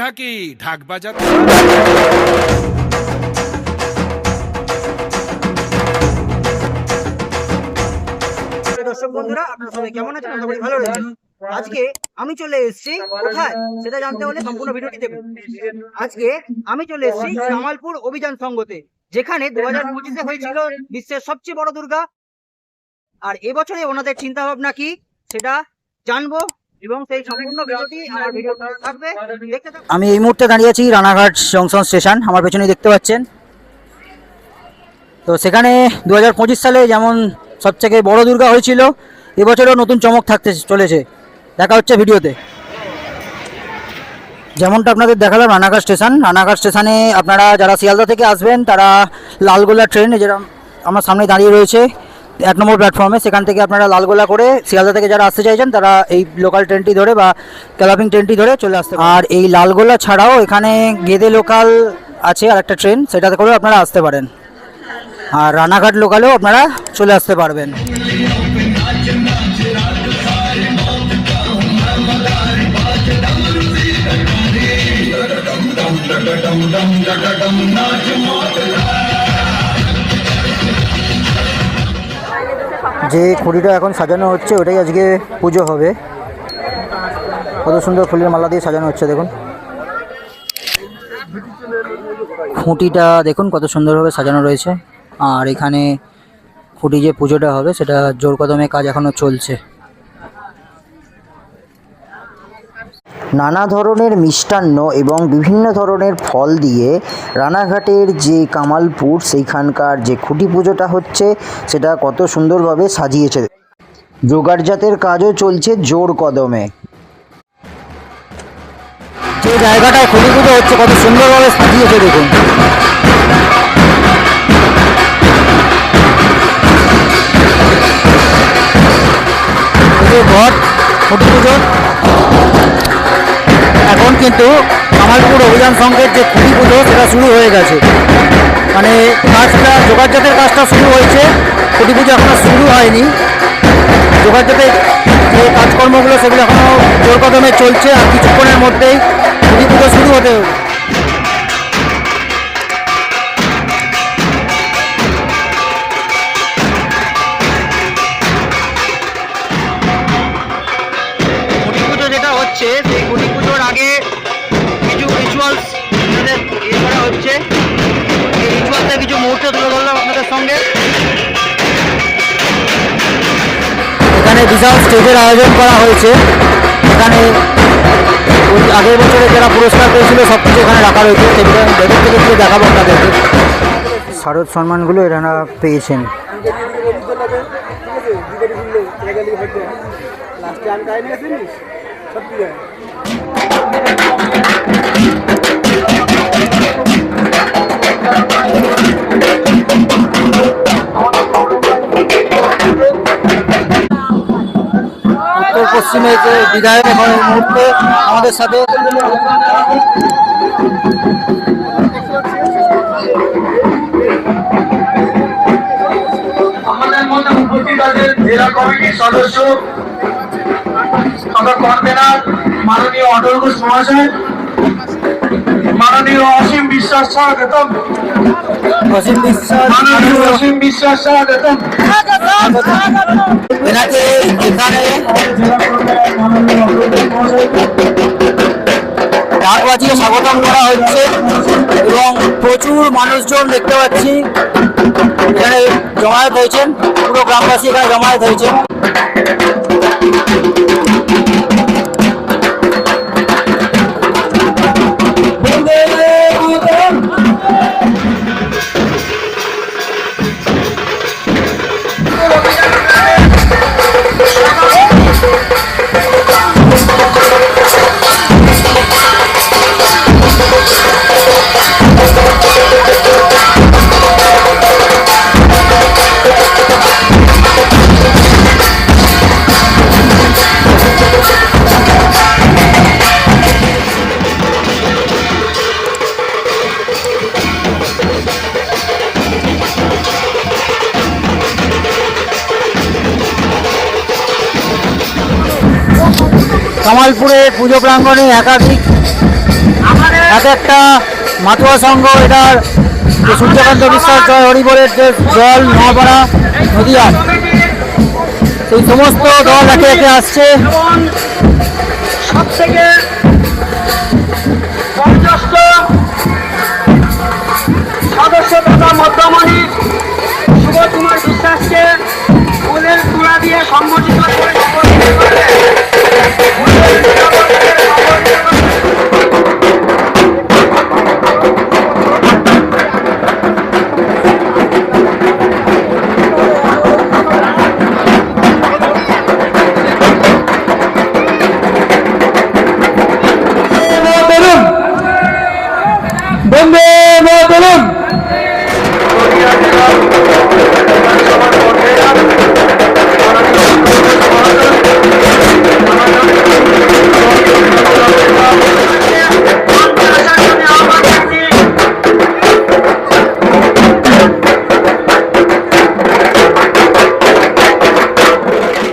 নাকি ঢাক বাজাতে? দর্শক বন্ধুরা, আপনারা সবাই কেমন আছেন? আশা করি ভালো রয়েছেন। আজকে আমি চলে এসেছি কোথায় সেটা জানতে হলে সম্পূর্ণ ভিডিওটি দেখুন। আজকে আমি চলে এসেছি জামালপুর অভিযান সংঘতে, যেখানে 2025-এ হয়েছিল বিশ্বের সবচেয়ে বড় দুর্গা। আর এবছরে ওনাদের চিন্তা ভাবনা কি সেটা জানবো এবং সেই সম্পূর্ণ ভিডিওটি আমার ভিডিওটা থাকবে, দেখতে থাকুন। আমি এই মুহূর্তে দাঁড়িয়ে আছি রানাঘাট জংশন স্টেশন, আমার পেছনে দেখতে পাচ্ছেন। তো সেখানে 2025 সালে যেমন সবথেকে বড় দুর্গা হয়েছিল, এবছরও নতুন চমক থাকতে চলেছে। দেখা হচ্ছে ভিডিওতে। যেমনটা আপনাদের দেখালাম রানাঘাট স্টেশন, রানাঘাট স্টেশনে আপনারা যারা শিয়ালদা থেকে আসবেন তারা লালগোলা ট্রেন যেরকম আমার সামনে দাঁড়িয়ে রয়েছে 1 নম্বর প্ল্যাটফর্মে, সেখান থেকে আপনারা লালগোলা করে শিয়ালদা থেকে যারা আসতে চাইছেন তারা এই লোকাল ট্রেনটি ধরে বা ক্যালাপিং ট্রেনটি ধরে চলে আসতে পারেন। আর এই লালগোলা ছাড়াও এখানে গেদে লোকাল আছে আর একটা ট্রেন, সেটাতে করেও আপনারা আসতে পারেন। আর রানাঘাট লোকালেও আপনারা চলে আসতে পারবেন। যে খুঁটিটা এখন সাজানো হচ্ছে ওটাই আজকে পুজো হবে। কত সুন্দর ফুলের মালা দিয়ে সাজানো হচ্ছে, দেখুন খুঁটিটা দেখুন কত সুন্দরভাবে সাজানো রয়েছে। আর এখানে খুঁটি যে পুজোটা হবে সেটা জোর কদমে কাজ এখনো চলছে। নানা ধরনের মিষ্টান্ন এবং বিভিন্ন ধরনের ফল দিয়ে রানাঘাটের যে কামালপুর সেইখানকার যে খুঁটি পুজোটা হচ্ছে সেটা কত সুন্দরভাবে সাজিয়েছে। জোগাড়জাতের কাজও চলছে জোর কদমে। যে জায়গাটায় খুঁটি পুজো হচ্ছে কত সুন্দরভাবে সাজিয়েছে দেখুন। ঘট খুঁটি পুজো এখন কিন্তু কামালপুর অভিযান সংঘের যে খুঁটি পুজো সেটা শুরু হয়ে গেছে। মানে কাজটা যোগাযোগের কাজটা শুরু হয়েছে, খুঁটি পুজো এখনো শুরু হয়নি। যোগাযোগের যে কাজকর্মগুলো সেগুলো এখনও জোর কদমে চলছে। আর কিছুক্ষণের মধ্যেই খুঁটি পুজো শুরু হতে হবে। খুঁটি পুজো যেটা হচ্ছে সেই খুঁটি পুজোর আগে কিছু রিচুয়ালস করা হচ্ছে। এই রিচুয়ালসে কিছু মুহূর্ত তুলে ধরলাম আপনাদের সঙ্গে। এখানে বিশাল স্টেজের আয়োজন করা হয়েছে। এখানে আগের বছরে যারা পুরস্কার পেয়েছিল সব কিছু এখানে রাখা রয়েছে, সেগুলো আমি ভেতর থেকে গিয়ে দেখাবো আপনাদেরকে। শারদ সম্মানগুলো এনারা পেয়েছেন। উত্তর পশ্চিমে যে বিধায়ক এখন এই মুহূর্তে আমাদের সাথে আমাদের মধ্যে উপস্থিত আছেন জেলা কমিটির সদস্য তথা কনভেনার মাননীয় অটল ঘোষ মহাশয়, মাননীয় অসীম বিশ্বাস স্বাগতম, মাননীয় অসীম বিশ্বাস স্বাগতম। এনাকে এখানে ঢাক বাজিয়ে স্বাগতম করা হচ্ছে এবং প্রচুর মানুষজন দেখতে পাচ্ছি এখানে জমায়েত হয়েছেন। পুরো গ্রামবাসী এখানে জমায়েত হয়েছেন। কামালপুরে পুজো প্রাঙ্গণে একাধিক এক একটা মাতুয়া সংঘ, এটার যে সূর্যকান্ত বিশ্বাস জয় হরিবলের যে দল নোয়াপাড়া নদীয়া, সেই সমস্ত দল একে একে আসছে। সব থেকে বয়োজ্যেষ্ঠ সদস্য তথা মধ্যমণি সুবোধ কুমার বিশ্বাসকে ফুলের তুলা দিয়ে সম্বোধিত করে বন্দে মাতরম।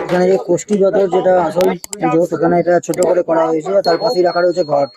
এখানে যে কোষ্ঠী যতর যেটা আসল পুজো, সেখানে এটা ছোট করে করা হয়েছে, আর তার পাশেই রাখা রয়েছে ঘট।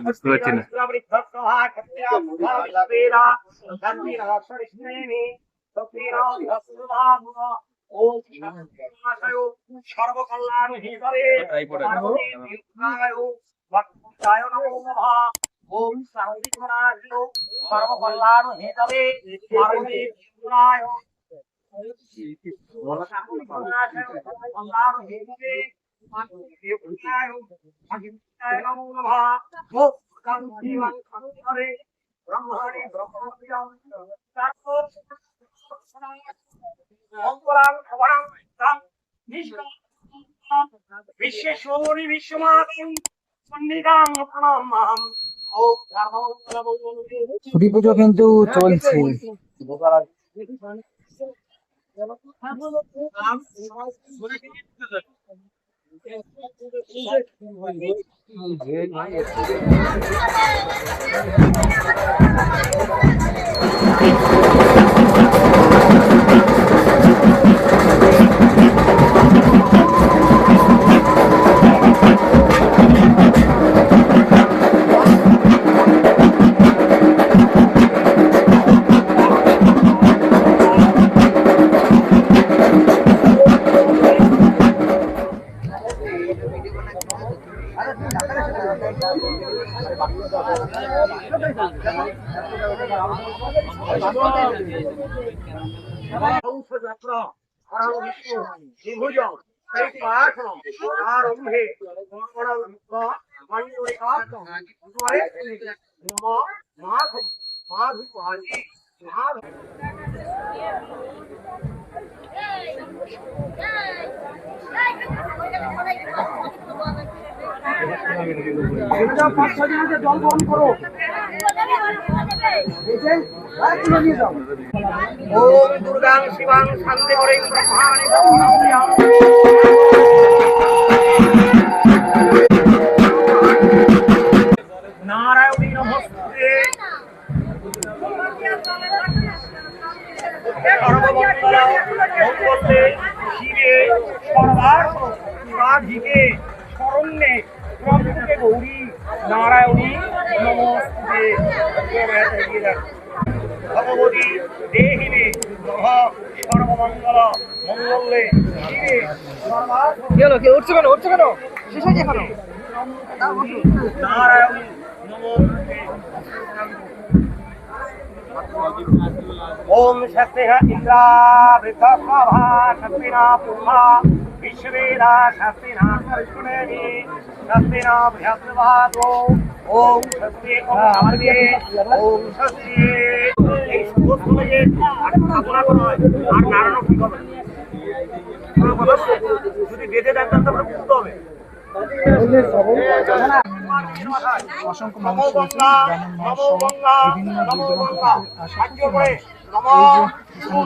বুঝতে পারছি না। সর্বকল্যাণ হিসাবে ওম সর্বকল্যাণ হিসাবে বিশ্বেশ্বরী বিশ্বমাতা সন্নিধান প্রণাম। ছুটি পুজো কিন্তু চলছে। যাত্রা বিভূজন আরম্ভে জল গ্রহণ করো। ওম দুর্গাং শিবাং শান্তি করে নারায়ণী নমস্তে। সর্বমঙ্গল মঙ্গলে শিবে সর্বার্থ সাধিকে শরণ্যে ত্রম্বকে গৌরী নারায়ণী নমস্তে। ভগবতী দেহিনে নমঃ সর্বমঙ্গল মঙ্গলে শিবে সর্বার্থ। কে উঠছে কেন শেষ হয়েছে এখনো? নারায়ণী নমস্তে। ওম শক্তিহ ইন্দ্রা বৃদ্ধস্বভা শক্তিনা পুরুষা विश्वेदा शास्त्रिना कर्षुणेमि शास्त्रिना बृहस्पतिवादो ओम स्वस्ति আমাদের ওম স্বস্তি এই সমস্ত যে স্থাপনা করা হয় আর নারায়ণ কি হবে যদি বেঁধে দেন তাহলে আমরা বুঝতে হবে অসংখ্য মানুষ রয়েছে গ্রামের মানুষ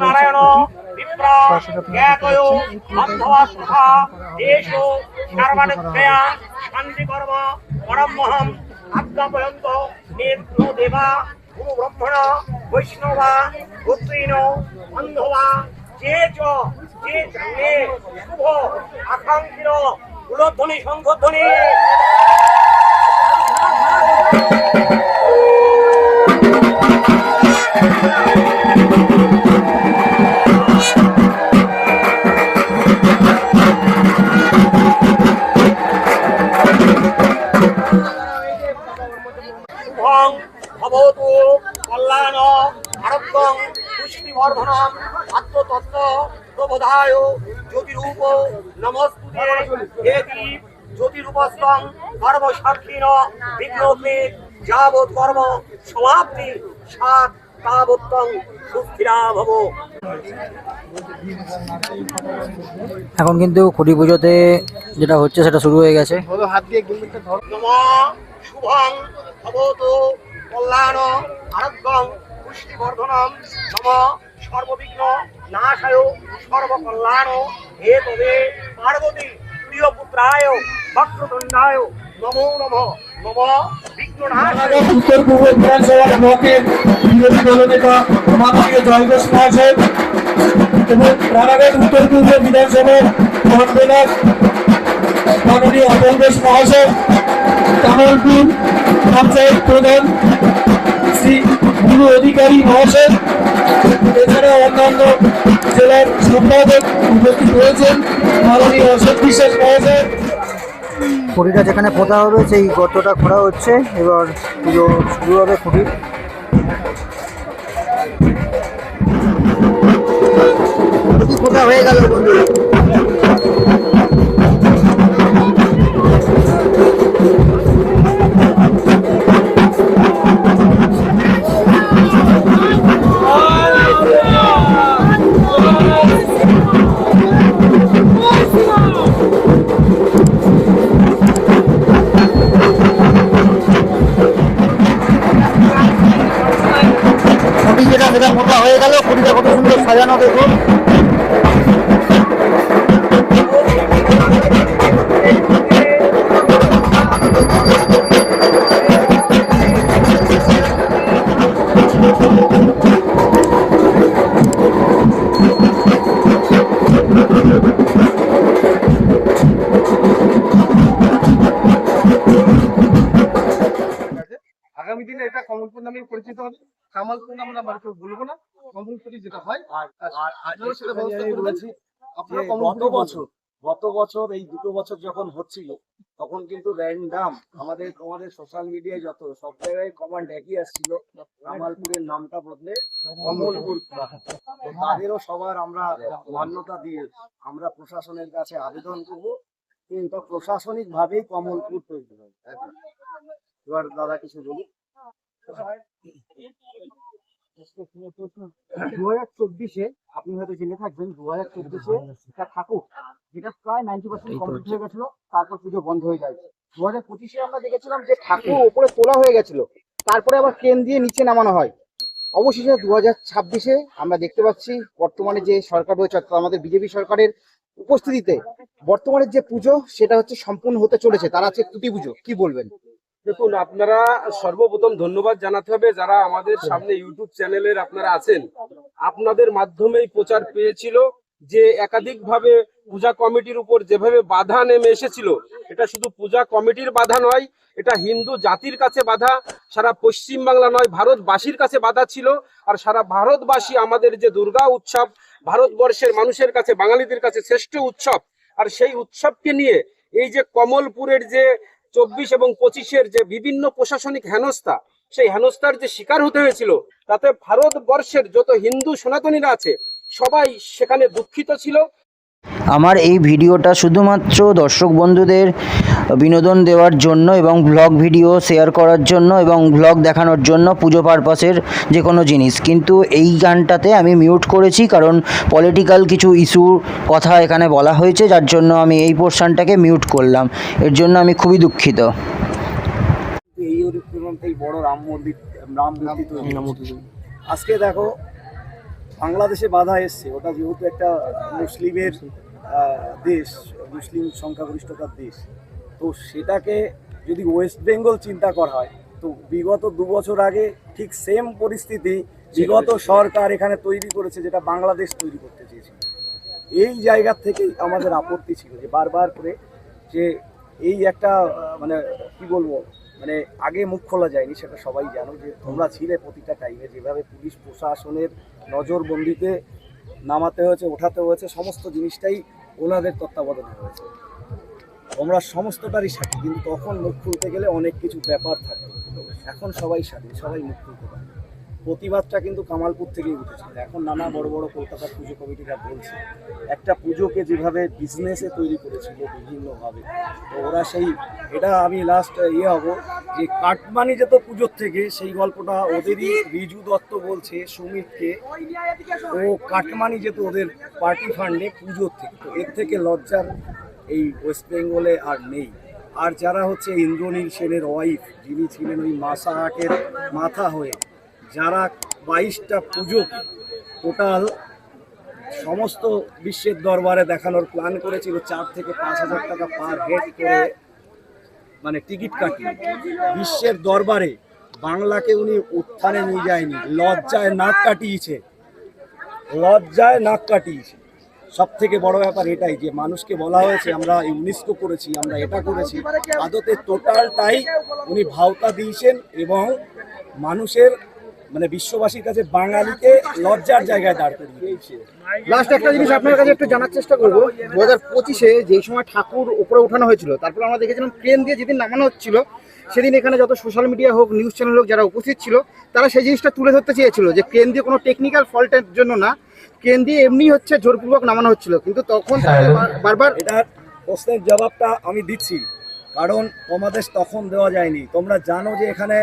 নারায়ণ বিপ্রা জ্ঞাতয় অন্ধবাসা এষো সর্বানুজ্ঞয়া শান্তি কর্ম পরমহম আজ্ঞাপয়ন্ত নেত্র দেবা গুরু ব্রহ্মণ বৈষ্ণবা গোত্রীণ অন্ধবা যে চ যে জানে শুভ আকাঙ্ক্ষিত উলধ্বনি শঙ্খধ্বনি শুভং ভবতু কল্যাণ আরোগ্যং পুষ্টিবর্ধনম আত্মতত্ত্ব প্রবোধায় জ্যোতিরূপ নমস্তুতে দেবী জ্যোতিরূপস্তং কর্মসাক্ষীণ বিঘ্নোতে যাবৎ কর্ম সমাপ্তি সাত তাবত্তং সুস্থিরা ভব। এখন কিন্তু খুঁটি পুজোতে যেটা হচ্ছে সেটা শুরু হয়ে গেছে। নমঃ শুভং ভবতু কল্যাণ আরোগ্যং পুষ্টিবর্ধনম নমঃ সর্ববিঘ্ন নাশায় সর্বকল্যাণ হে তবে পার্বতী প্রিয়পুত্রায় বক্রতুণ্ডায় নমো নমঃ নমঃ বিঘ্ননাশায়। উত্তর পূর্ব বিধানসভার ব্লকের বিরোধী দলনেতা মাননীয় জয় ঘোষ মহাশয় এবং রানাঘাট উত্তর পূর্ব বিধানসভার কনভেনার মাননীয় অটল ঘোষ মহাশয়, কামালপুর পঞ্চায়েত প্রধান শ্রী গুরু অধিকারী মহাশয়, এছাড়া অন্যান্য জেলার সম্পাদক উপস্থিত হয়েছেন মাননীয় অশোক বিশ্বাস মহাশয়। খুঁটিটা যেখানে পোতা হবে সেই গর্তটা খোঁড়া হচ্ছে, এবার পুজো শুরু হবে। খুঁটি পোতা হয়ে গেল বন্ধু। যেটা মোটা হয়ে গেল, খুঁটিটা কত সুন্দর সাজানো দেখুন। আগামী দিনে এটা কমলপুর নামে পরিচিত হবে। কামালপুর নাম আমরা কেউ বলবো না, কমলপুরি যেটা হয় আপনারা সেটা ব্যবস্থা করবেন। আপনারা গত বছর এই 2 বছর যখন হচ্ছিল তখন কিন্তু র্যান্ডাম আমাদের সোশ্যাল মিডিয়ায় যত সব জায়গায় কমেন্ট একই আসছিল, কামালপুরের নামটা বদলে কমলপুর করা হোক। তো তাদেরও সবার আমরা মান্যতা দিয়ে আমরা প্রশাসনের কাছে আবেদন করব, কিন্তু প্রশাসনিক ভাবেই কমলপুর তৈরি হবে। এবার দাদা কিছু বলুন। 2024-এ আপনি হয়তো জেনে থাকবেন, 2024-এ একটা ঠাকুর যেটা প্রায় 90% কমপ্লিট হয়ে গেছিল, তারপর পুজো বন্ধ হয়ে যায়। 2025-এ আমরা দেখেছিলাম যে ঠাকুর উপরে তোলা হয়ে গেছিল, তারপরে আবার ক্রেন দিয়ে নিচে নামানো হয়। অবশেষে 2026-এ আমরা দেখতে পাচ্ছি বর্তমানে যে সরকার রয়েছে, অর্থাৎ আমাদের বিজেপি সরকারের উপস্থিতিতে বর্তমানের যে পুজো সেটা হচ্ছে সম্পূর্ণ হতে চলেছে। তার আছে খুঁটি পুজো, কি বলবেন? দেখুন, আপনারা সর্বপ্রথম ধন্যবাদ জানাতে হবে যারা আমাদের সামনে ইউটিউব চ্যানেলের আপনারা আছেন, আপনাদের মাধ্যমেই প্রচার পেয়েছিল যে একাধিকভাবে পূজা কমিটির উপর যেভাবে বাধা নেমে এসেছিল, এটা শুধু পূজা কমিটির বাধা নয়, এটা হিন্দু জাতির কাছে বাধা, সারা পশ্চিম বাংলা নয় ভারতবাসীর কাছে বাধা ছিল। আর সারা ভারতবাসী আমাদের যে দুর্গা উৎসব ভারতবর্ষের মানুষের কাছে, বাঙালিদের কাছে শ্রেষ্ঠ উৎসব, আর সেই উৎসবকে নিয়ে এই যে কমলপুরের যে 24 এবং 25-এর যে বিভিন্ন প্রশাসনিক হেনস্থা, সেই হেনস্থার যে শিকার হতে হয়েছিল, তাতে ভারতবর্ষের যত হিন্দু সনাতনীরা আছে সবাই সেখানে দুঃখিত ছিল। আমার এই ভিডিওটা শুধুমাত্র দর্শক বন্ধুদের বিনোদন দেওয়ার জন্য এবং ব্লগ ভিডিও শেয়ার করার জন্য এবং ব্লগ দেখানোর জন্য, পুজো পারপাসের যে কোনো জিনিস। কিন্তু এই গানটাতে আমি মিউট করেছি কারণ পলিটিক্যাল কিছু ইস্যুর কথা এখানে বলা হয়েছে, যার জন্য আমি এই পোর্শনটাকে মিউট করলাম। এর জন্য আমি খুবই দুঃখিত। এই বড় রাম মূর্তি তৈরি আজকে দেখো বাংলাদেশে বাধা এসছে, ওটা যেহেতু একটা মুসলিমের দেশ, মুসলিম সংখ্যাগরিষ্ঠতার দেশ, তো সেটাকে যদি ওয়েস্ট বেঙ্গল চিন্তা করা হয়, তো বিগত 2 বছর আগে ঠিক সেম পরিস্থিতি বিগত সরকার এখানে তৈরি করেছে, যেটা বাংলাদেশ তৈরি করতে চেয়েছিল। এই জায়গা থেকেই আমাদের আপত্তি ছিল যে বারবার করে যে এই একটা মানে কি বলবো, মানে আগে মুখ খোলা যায়নি, সেটা সবাই জানো যে তোমরা ছিলে প্রতিটা টাইমে, যেভাবে পুলিশ প্রশাসনের নজরবন্দিতে নামাতে হয়েছে, ওঠাতে হয়েছে, সমস্ত জিনিসটাই ওনাদের তত্ত্বাবধানে হয়েছে। তোমরা সমস্তটারই সাথী, কিন্তু তখন মুখ খুলতে গেলে অনেক কিছু ব্যাপার থাকে। এখন সবাই স্বাধীন, সবাই মুখ খুলতে পারে। প্রতিবাদটা কিন্তু কামালপুর থেকেই উঠেছিল। এখন নানা বড় বড় কলকাতার পুজো কমিটিরা বলছে একটা পুজোকে যেভাবে বিজনেসে তৈরি করেছিল বিভিন্নভাবে, তো ওরা সেই এটা আমি লাস্ট হব যে কাটমানি যেত পুজোর থেকে, সেই গল্পটা ওদেরই রিজু দত্ত বলছে সুমিতকে, ও কাটমানি যেত ওদের পার্টি ফান্ডে পুজোর থেকে। তো এর থেকে লজ্জার এই ওয়েস্ট বেঙ্গলে আর নেই। আর যারা হচ্ছে ইন্দ্রনীল সেনের ওয়াইফ, যিনি ছিলেন ওই মাসাহাটের মাথা হয়ে, যারা 22টা পুজোকে টোটাল সমস্ত বিশ্বের দরবারে দেখানোর প্ল্যান করেছিল, 4 থেকে 5,000 টাকা পার হেড করে মানে টিকিট কাটিয়ে বিশ্বের দরবারে, বাংলাকে উনি উত্থানে নিয়ে যায়নি, লজ্জায় নাক কাটিয়েছে, লজ্জায় নাক কাটিয়েছে। সব থেকে বড় ব্যাপার এটাই যে মানুষকে বলা হয়েছে আমরা ইউনেস্কো করেছি, আমরা এটা করেছি, আদতে টোটালটাই উনি ভাওতা দিয়েছেন এবং মানুষের মানে বিশ্ববাসীর কাছে বাঙালিকে লজ্জার জায়গায় দাঁড় করিয়ে দিয়েছে। লাস্ট একটা জিনিস আপনার কাছে একটু জানার চেষ্টা করবো, 2025-এ যেই সময় ঠাকুর উপরে উঠানো হয়েছিল, তারপর আমরা দেখেছিলাম ক্রেন দিয়ে যেদিন নামানো হচ্ছিল, সেদিন এখানে যত সোশ্যাল মিডিয়া হোক, নিউজ চ্যানেল হোক, যারা উপস্থিত ছিল, তারা সেই জিনিসটা তুলে ধরতে চেয়েছিল যে ক্রেন দিয়ে কোনো টেকনিক্যাল ফল্টের জন্য না, ক্রেন দিয়ে এমনি হচ্ছে জোরপূর্বক নামানো হচ্ছিল। কিন্তু তখন বারবার এটার প্রশ্নের জবাবটা আমি দিচ্ছি, কারণ তোমাদের তখন দেওয়া যায়নি। তোমরা জানো যে এখানে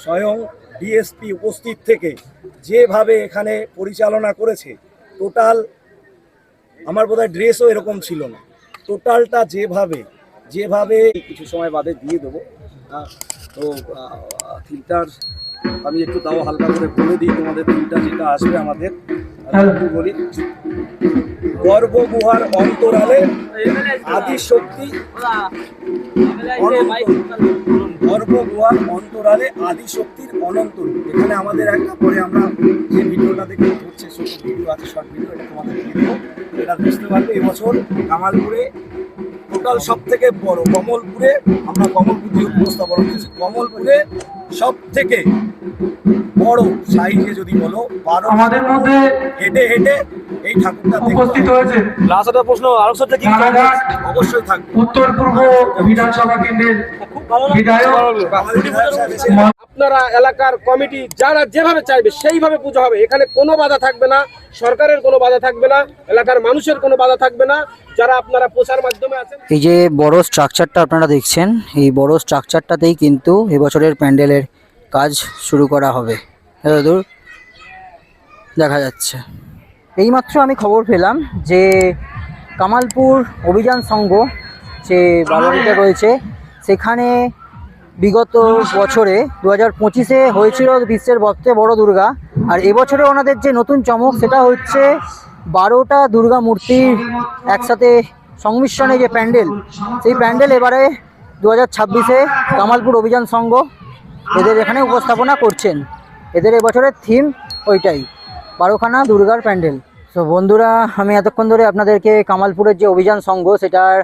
স্বয়ং ডিএসপি উপস্থিত থেকে যেভাবে এখানে পরিচালনা করেছে, টোটাল আমার বোধহয় ড্রেসও এরকম ছিল না, টোটালটা যেভাবে কিছু সময় বাদে দিয়ে দেবো। তো থিমটার আমি একটু তাও হালকা করে বলে দিই তোমাদের, থিমটা যেটা আসবে আমাদের একটু বলি, গর্ভগুহার অন্তরালে আদিশক্তি, গর্ভগুহার অন্তরালে আদিশক্তির অনন্ত রূপ। এখানে আমাদের একটা পরে আমরা যে ভিডিওটা দেখে হচ্ছে, ছোট ভিডিও আছে, শর্ট ভিডিও, এটা তোমাদের দিয়ে দেবো, এটা বুঝতে পারবে। এবছর কামালপুরে টোটাল সব থেকে বড়, কমলপুরে আমরা কমলপুর দিয়ে উপস্থাপন করেছি, কমলপুরে সব থেকে বড় সাইজে যদি বলো 12 আমাদের মধ্যে হেঁটে এই ঠাকুরটা উপস্থিত হয়েছে লাস্ট একটা প্রশ্ন আলোচনা কি রানাঘাট অবশ্যই থাকবে। উত্তর পূর্ব বিধানসভা কেন্দ্রের বিধায়ক আপনারা এলাকার কমিটি যারা যেভাবে চাইবে সেইভাবে পুজো হবে। এখানে কোনো বাধা থাকবে না, সরকারের কোনো বাধা থাকবে না, এলাকার মানুষের কোনো বাধা থাকবে না। যারা আপনারা প্রচার মাধ্যমে আছেন, এই যে বড় স্ট্রাকচারটা আপনারা দেখছেন, এই বড় স্ট্রাকচারটাতেই কিন্তু এবছরের প্যান্ডেলের কাজ শুরু করা হবে। এতদূর দেখা যাচ্ছে। এইমাত্র আমি খবর পেলাম যে কামালপুর অভিযান সংঘ যে বারোটা রয়েছে, সেখানে বিগত বছরে 2025-এ হয়েছিল বিশ্বের সবচেয়ে বড় দুর্গা, আর এবছরে ওনাদের যে নতুন চমক সেটা হচ্ছে 12টা দুর্গা মূর্তির একসাথে সংমিশ্রণে যে প্যান্ডেল, সেই প্যান্ডেল এবারে 2026-এ কামালপুর অভিযান সংঘ এদের এখানে উপস্থাপনা করছেন। এদের এবছরের থিম ওইটাই, 12খানা দুর্গার প্যান্ডেল। তো বন্ধুরা, আমি এতক্ষণ ধরে আপনাদেরকে কামালপুরের যে অভিযান সংঘ সেটার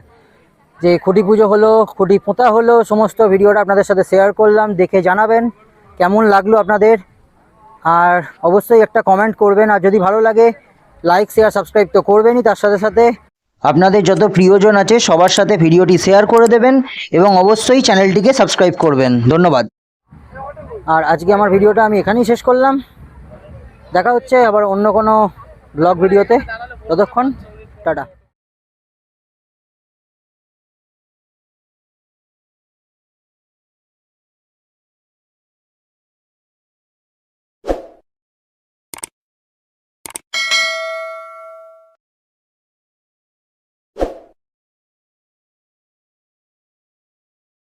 যে খুঁটি পুজো হলো, খুঁটি পোঁতা হলো, সমস্ত ভিডিওটা আপনাদের সাথে শেয়ার করলাম। দেখে জানাবেন কেমন লাগলো আপনাদের, আর অবশ্যই একটা কমেন্ট করবেন, আর যদি ভালো লাগে লাইক শেয়ার সাবস্ক্রাইব তো করবেনই, তার সাথে সাথে আপনাদের যত প্রিয়জন আছে সবার সাথে ভিডিওটি শেয়ার করে দেবেন এবং অবশ্যই চ্যানেলটিকে সাবস্ক্রাইব করবেন। ধন্যবাদ। আর আজকে আমার ভিডিওটা আমি এখানেই শেষ করলাম। দেখা হচ্ছে আবার অন্য কোনো ব্লগ ভিডিওতে, ততক্ষণ টাটা।